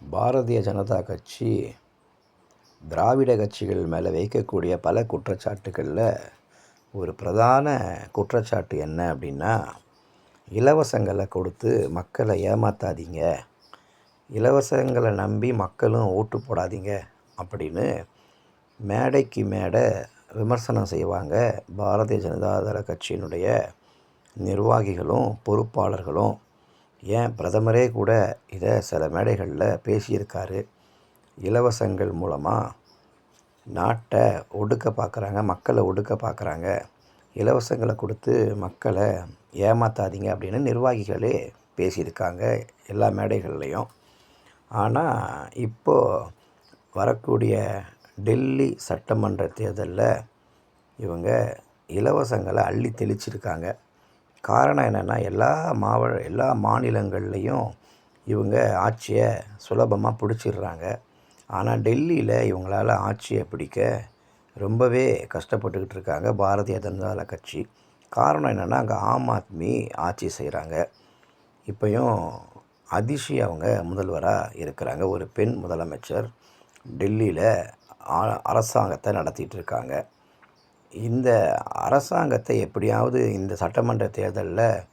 பாரதிய ஜனதா கட்சி திராவிட கட்சிகள் மேலே வைக்கக்கூடிய பல குற்றச்சாட்டுகளில் ஒரு பிரதான குற்றச்சாட்டு என்ன அப்படின்னா, இலவசங்களை கொடுத்து மக்களை ஏமாற்றாதீங்க, இலவசங்களை நம்பி மக்களும் ஓட்டு போடாதீங்க அப்படின்னு மேடைக்கு மேடை விமர்சனம் செய்வாங்க பாரதிய ஜனதா கட்சியினுடைய நிர்வாகிகளும் பொறுப்பாளர்களும். ஏன் பிரதமரே கூட இதை சில மேடைகளில் பேசியிருக்காரு. இலவசங்கள் மூலமாக நாட்டை ஒடுக்க பார்க்குறாங்க, மக்களை ஒடுக்க பார்க்குறாங்க, இலவசங்களை கொடுத்து மக்களை ஏமாற்றாதீங்க அப்படின்னு நிர்வாகிகளே பேசியிருக்காங்க எல்லா மேடைகள்லையும். ஆனால் இப்போது வரக்கூடிய டெல்லி சட்டமன்ற தேர்தலில் இவங்க இலவசங்களை அள்ளி தெளிச்சிருக்காங்க. காரணம் என்னென்னா, எல்லா மாநிலங்கள்லேயும் இவங்க ஆட்சியை சுலபமாக பிடிச்சிடுறாங்க. ஆனால் டெல்லியில் இவங்களால் ஆட்சியை பிடிக்க ரொம்பவே கஷ்டப்பட்டுக்கிட்டு இருக்காங்க பாரதிய ஜனதா கட்சி. காரணம் என்னென்னா, அங்கே ஆம் ஆத்மி ஆட்சி செய்கிறாங்க. இப்போயும் அதிஷி அவங்க முதல்வராக இருக்கிறாங்க. ஒரு பெண் முதலமைச்சர் டெல்லியில் அரசாங்கத்தை நடத்திட்டு இருக்காங்க. இந்த அரசாங்கத்தை எப்படியாவது இந்த சட்டமன்ற தேர்தலில்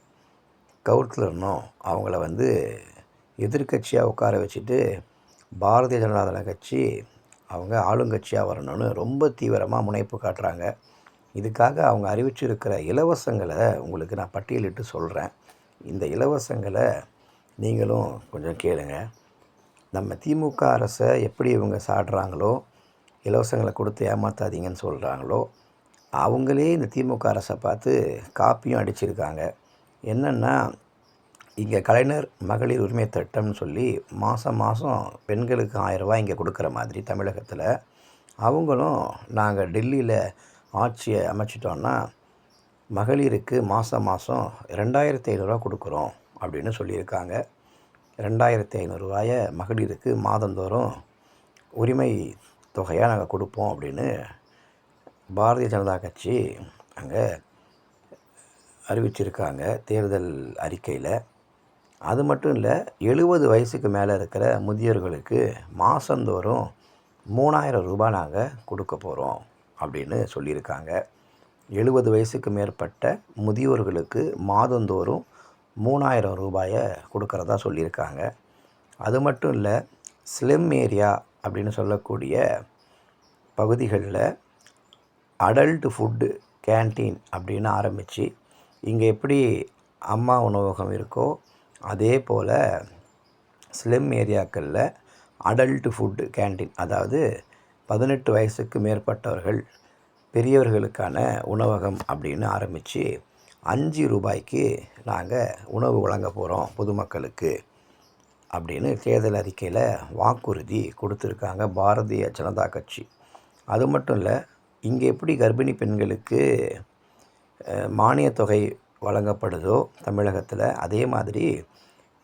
கவுத்துலணும், அவங்கள எதிர்கட்சியாக உட்கார வச்சுட்டு பாரதிய ஜனதா கட்சி அவங்க ஆளுங்கட்சியாக வரணும்னு ரொம்ப தீவிரமாக முனைப்பு காட்டுறாங்க. இதுக்காக அவங்க அறிவிச்சிருக்கிற இலவசங்களை உங்களுக்கு நான் பட்டியலிட்டு சொல்கிறேன். இந்த இலவசங்களை நீங்களும் கொஞ்சம் கேளுங்க. நம்ம திமுக அரசை எப்படி இவங்க சாடுறாங்களோ, இலவசங்களை கொடுத்து ஏமாற்றாதீங்கன்னு சொல்கிறாங்களோ, அவங்களே இந்த திமுக அரசை பார்த்து காப்பியும் அடிச்சிருக்காங்க. என்னென்னா, இங்கே கலைஞர் மகளிர் உரிமை திட்டம்னு சொல்லி மாதம் பெண்களுக்கு 1000 ரூபாய் இங்கே கொடுக்குற மாதிரி தமிழகத்தில் அவங்களும் நாங்கள் டெல்லியில் ஆட்சியை அமைச்சிட்டோன்னா மகளிருக்கு மாதம் 2500 கொடுக்குறோம் அப்படின்னு சொல்லியிருக்காங்க. 2500 ரூபாயை மகளிருக்கு மாதந்தோறும் உரிமை தொகையாக நாங்கள் கொடுப்போம் அப்படின்னு பாரதிய ஜனதா கட்சி அங்கே அறிவிச்சிருக்காங்க தேர்தல் அறிக்கையில். அது மட்டும் இல்லை, 70 வயசுக்கு மேலே இருக்கிற முதியோர்களுக்கு மாதந்தோறும் 3000 ரூபாய் நாங்கள் கொடுக்க போகிறோம் அப்படின்னு சொல்லியிருக்காங்க. 70 வயசுக்கு மேற்பட்ட முதியோர்களுக்கு மாதந்தோறும் 3000 ரூபாயை கொடுக்கறதா சொல்லியிருக்காங்க. அது மட்டும் இல்லை, ஸ்லிம் ஏரியா அப்படின்னு சொல்லக்கூடிய பகுதிகளில் அடல்ட் ஃபுட்டு கேன்டீன் அப்படின்னு ஆரம்பித்து, இங்கே எப்படி அம்மா உணவகம் இருக்கோ அதே போல் ஸ்லிம் ஏரியாக்களில் அடல்ட் ஃபுட்டு கேன்டீன், அதாவது 18 வயசுக்கு மேற்பட்டவர்கள் பெரியவர்களுக்கான உணவகம் அப்படின்னு ஆரம்பித்து 5 ரூபாய்க்கு நாங்கள் உணவு வழங்க போகிறோம் பொதுமக்களுக்கு அப்படின்னு தேர்தல் அறிக்கையில் வாக்குறுதி கொடுத்துருக்காங்க பாரதிய ஜனதா கட்சி. அது மட்டும் இல்லை, இங்கே எப்படி கர்ப்பிணி பெண்களுக்கு மானியத்தொகை வழங்கப்படுதோ தமிழகத்தில், அதே மாதிரி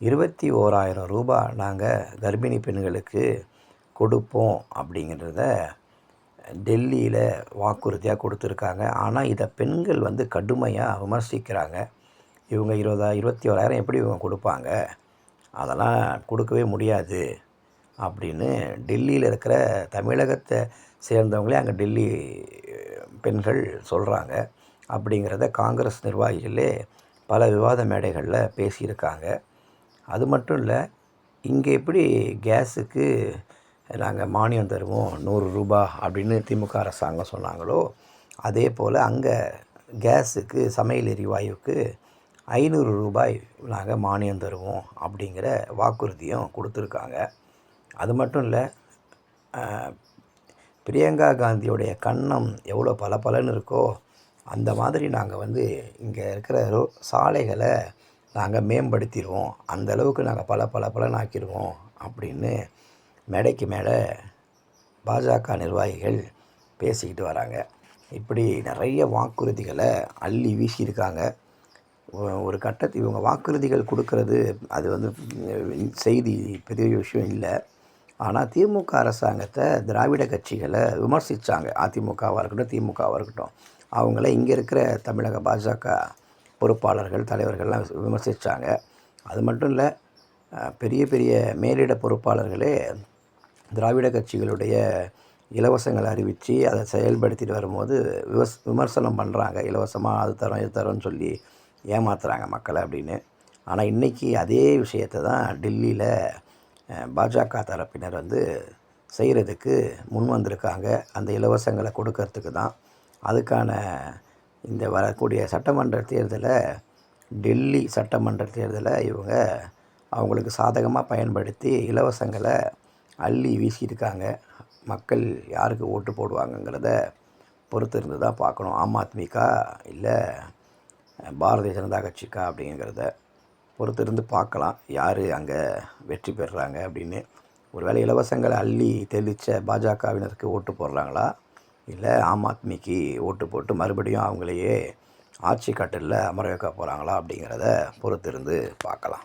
21,000 ரூபாய் நாங்கள் கர்ப்பிணி பெண்களுக்கு கொடுப்போம் அப்படிங்கிறத டெல்லியில் வாக்குறுதியாக கொடுத்துருக்காங்க. ஆனால் இதை பெண்கள் கடுமையாக விமர்சிக்கிறாங்க. இவங்க 21,000 எப்படி இவங்க கொடுப்பாங்க, அதெல்லாம் கொடுக்கவே முடியாது அப்படின்னு டெல்லியில் இருக்கிற தமிழகத்தை சேர்ந்தவங்களே அங்கே டெல்லி பெண்கள் சொல்கிறாங்க. அப்படிங்கிறத காங்கிரஸ் நிர்வாகிகளே பல விவாத மேடைகளில் பேசியிருக்காங்க. அது மட்டும் இல்லை, இங்கே எப்படி கேஸுக்கு நாங்கள் மானியம் தருவோம் 100 ரூபாய் அப்படின்னு திமுக அரசாங்கம் சொன்னாங்களோ, அதே போல் அங்கே கேஸுக்கு சமையல் எரிவாயுவுக்கு 500 ரூபாய் நாங்கள் மானியம் தருவோம் அப்படிங்கிற வாக்குறுதியும் கொடுத்துருக்காங்க. அது மட்டும் இல்லை, பிரியங்கா காந்தியோடைய கன்னம் எவ்வளோ பளபளன்னு இருக்கோ அந்த மாதிரி நாங்கள் இங்கே இருக்கிற சாலைகளை நாங்கள் மேம்படுத்திடுவோம், அந்தளவுக்கு நாங்கள் பளபளன்னு ஆக்கிடுவோம் அப்படின்னு மேடைக்கு மேலே பாஜக நிர்வாகிகள் பேசிக்கிட்டு வராங்க. இப்படி நிறைய வாக்குறுதிகளை அள்ளி வீசியிருக்காங்க. ஒரு கட்டத்தில் இவங்க வாக்குறுதிகள் கொடுக்கறது அது செய்தி பெரிய விஷயம் இல்லை. ஆனால் திமுக அரசாங்கத்தை திராவிட கட்சிகளை விமர்சித்தாங்க. அதிமுகவாக இருக்கட்டும், திமுகவாக இருக்கட்டும், அவங்கள இங்கே இருக்கிற தமிழக பாஜக பொறுப்பாளர்கள் தலைவர்கள்லாம் விமர்சித்தாங்க. அது மட்டும் இல்லை, பெரிய பெரிய மேலிட பொறுப்பாளர்களே திராவிட கட்சிகளுடைய இலவசங்களை அறிவித்து அதை செயல்படுத்திட்டு வரும்போது விமர்சனம் பண்ணுறாங்க. இலவசமாக அது தரோம் இது தரோன்னு சொல்லி ஏமாத்துறாங்க மக்களை அப்படின்னு. ஆனால் இன்றைக்கி அதே விஷயத்தை தான் டெல்லியில் பாஜக தரப்பினர் வந்து செய்கிறதுக்கு முன் வந்திருக்காங்க. அந்த இலவசங்களை கொடுக்கறதுக்கு தான். அதுக்கான இந்த வரக்கூடிய சட்டமன்ற தேர்தலை, டெல்லி சட்டமன்ற தேர்தலை இவங்க அவங்களுக்கு சாதகமாக பயன்படுத்தி இலவசங்களை அள்ளி வீசியிருக்காங்க. மக்கள் யாருக்கு ஓட்டு போடுவாங்கங்கிறத பொறுத்து இருந்து தான் பார்க்கணும். ஆம் ஆத்மிக்கா இல்லை பாரதிய ஜனதா கட்சிக்கா அப்படிங்கிறத பொறுத்து இருந்து பார்க்கலாம் யார் அங்கே வெற்றி பெறுறாங்க அப்படின்னு. ஒருவேளை இலவசங்களை அள்ளி தெளித்த பாஜகவினருக்கு ஓட்டு போடுறாங்களா, இல்லை ஆம் ஆத்மிக்கு ஓட்டு போட்டு மறுபடியும் அவங்களையே ஆட்சி கட்டிலில் அமர வைக்க போகிறாங்களா அப்படிங்கிறத பொறுத்து இருந்து பார்க்கலாம்.